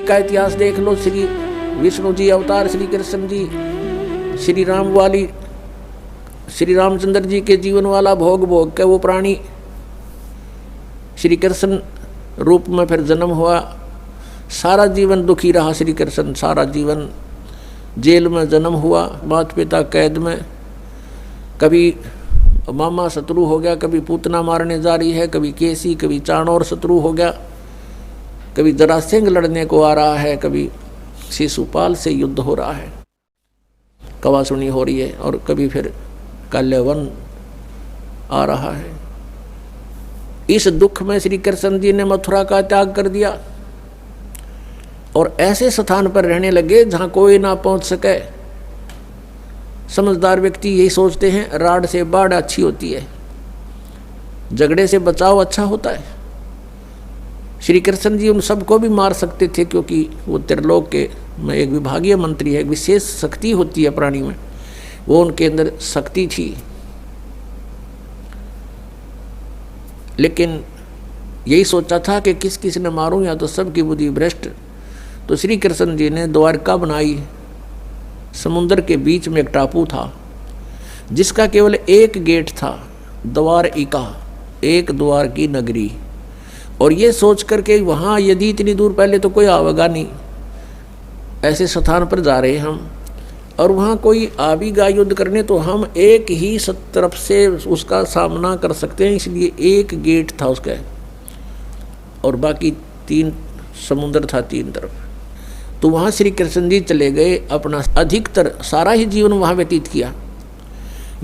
का इतिहास देख लो। श्री विष्णु जी अवतार श्री कृष्ण जी, श्री राम वाली श्री रामचंद्र जी के जीवन वाला भोग भोग के वो प्राणी श्री कृष्ण रूप में फिर जन्म हुआ। सारा जीवन दुखी रहा श्री कृष्ण, सारा जीवन जेल में जन्म हुआ, माता पिता कैद में, कभी मामा शत्रु हो गया, कभी पूतना मारने जा रही है, कभी केसी, कभी चाणोर शत्रु हो गया, कभी जरासिंह लड़ने को आ रहा है, कभी शिशुपाल से युद्ध हो रहा है, कवासुनी हो रही है, और कभी फिर काल्यवन आ रहा है। इस दुख में श्री कृष्ण जी ने मथुरा का त्याग कर दिया और ऐसे स्थान पर रहने लगे जहाँ कोई ना पहुँच सके। समझदार व्यक्ति यही सोचते हैं राड से बाढ़ अच्छी होती है, झगड़े से बचाव अच्छा होता है। श्री कृष्ण जी उन सबको भी मार सकते थे क्योंकि वो त्रिलोक के में एक विभागीय मंत्री है, विशेष शक्ति होती है प्राणी में, वो उनके अंदर शक्ति थी। लेकिन यही सोचा था कि किस किस ने मारूं, या तो सबकी बुद्धि भ्रष्ट। तो श्री कृष्ण जी ने द्वारका बनाई। समुद्र के बीच में एक टापू था जिसका केवल एक गेट था, द्वारिका, एक द्वार की नगरी। और ये सोच करके वहाँ यदि इतनी दूर पहले तो कोई आवेगा नहीं, ऐसे स्थान पर जा रहे हम, और वहाँ कोई आवेगा युद्ध करने तो हम एक ही तरफ से उसका सामना कर सकते हैं, इसलिए एक गेट था उसका, और बाकी 3 समुद्र था 3 तरफ। तो वहाँ श्री कृष्ण जी चले गए, अपना अधिकतर सारा ही जीवन वहाँ व्यतीत किया।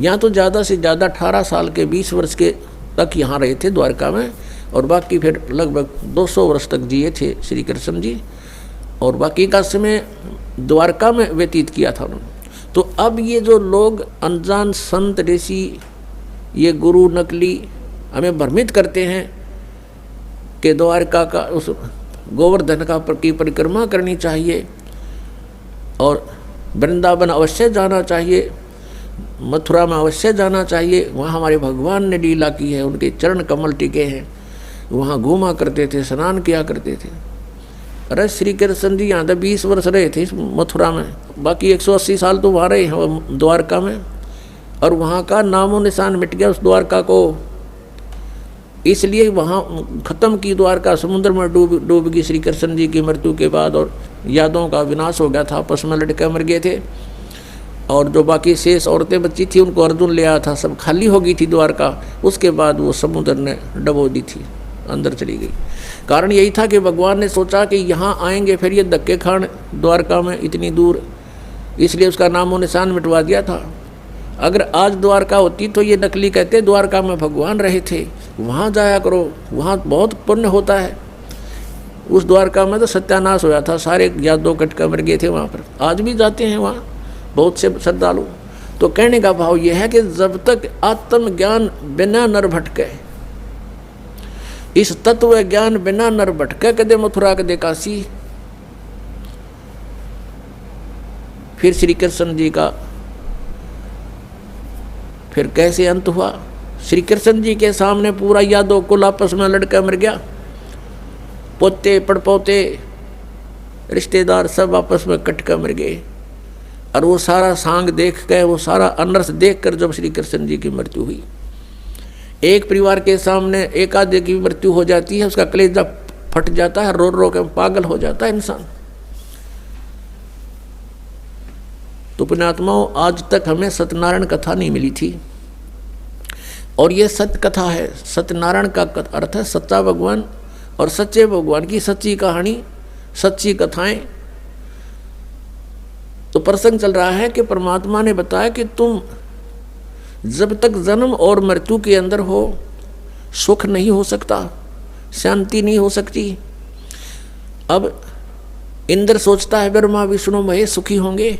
यहाँ तो ज़्यादा से ज़्यादा 18 साल के 20 वर्ष के तक यहाँ रहे थे द्वारका में, और बाकी फिर लगभग 200 वर्ष तक जिए थे श्री कृष्ण जी, और बाकी का समय द्वारका में व्यतीत किया था उन्होंने। तो अब ये जो लोग अनजान संत ऋषि, ये गुरु नकली हमें भ्रमित करते हैं कि द्वारका का उस गोवर्धन का की परिक्रमा करनी चाहिए और वृंदावन अवश्य जाना चाहिए, मथुरा में अवश्य जाना चाहिए, वहाँ हमारे भगवान ने लीला की है, उनके चरण कमल टिके हैं, वहाँ घूमा करते थे, स्नान किया करते थे। अरे श्री कृष्ण जी यहाँ तो 20 वर्ष रहे थे मथुरा में, बाकी 180 साल तो वहाँ रहे हैं द्वारका में, और वहाँ का नामो निशान मिट गया उस द्वारका को। इसलिए वहाँ खत्म की द्वारका, समुद्र में डूब गई श्री कृष्ण जी की मृत्यु के बाद, और यादों का विनाश हो गया था, आपस में लड़के मर गए थे, और जो बाकी शेष औरतें बची थी उनको अर्जुन ले आया था, सब खाली हो गई थी द्वारका। उसके बाद वो समुद्र ने डबो दी थी, अंदर चली गई। कारण यही था कि भगवान ने सोचा कि यहाँ आएंगे फिर ये धक्के खान द्वारका में इतनी दूर, इसलिए उसका नामो निशान मिटवा दिया था। अगर आज द्वारका होती तो ये नकली कहते द्वारका में भगवान रहे थे, वहाँ जाया करो, वहाँ बहुत पुण्य होता है। उस द्वारका में तो सत्यानाश होया था, सारे यादव कटका मर गए थे वहाँ पर। आज भी जाते हैं वहाँ बहुत से श्रद्धालु। तो कहने का भाव यह है कि जब तक आत्मज्ञान बिना नर भटके, इस तत्व ज्ञान बिना नर भटके, कदे मथुरा कदे काशी। फिर श्री कृष्ण जी का फिर कैसे अंत हुआ? श्री कृष्ण जी के सामने पूरा यादव कुल आपस में लड़का मर गया, पोते पड़पोते रिश्तेदार सब आपस में कटका मर गए। और वो सारा सांग देख कर, वो सारा अनर्थ देख कर जब श्री कृष्ण जी की मृत्यु हुई, एक परिवार के सामने एक आधे की मृत्यु हो जाती है, उसका कलेजा फट जाता है, रो रो के पागल हो जाता है इंसान। तो पुण्यात्माओं, आज तक हमें सत्यनारायण कथा नहीं मिली थी, और ये सत्य कथा है। सत्यनारायण का अर्थ है सच्चा भगवान, और सच्चे भगवान की सच्ची कहानी, सच्ची कथाएं। तो प्रसंग चल रहा है कि परमात्मा ने बताया कि तुम जब तक जन्म और मृत्यु के अंदर हो, सुख नहीं हो सकता, शांति नहीं हो सकती। अब इंद्र सोचता है ब्रह्मा विष्णु महेश सुखी होंगे,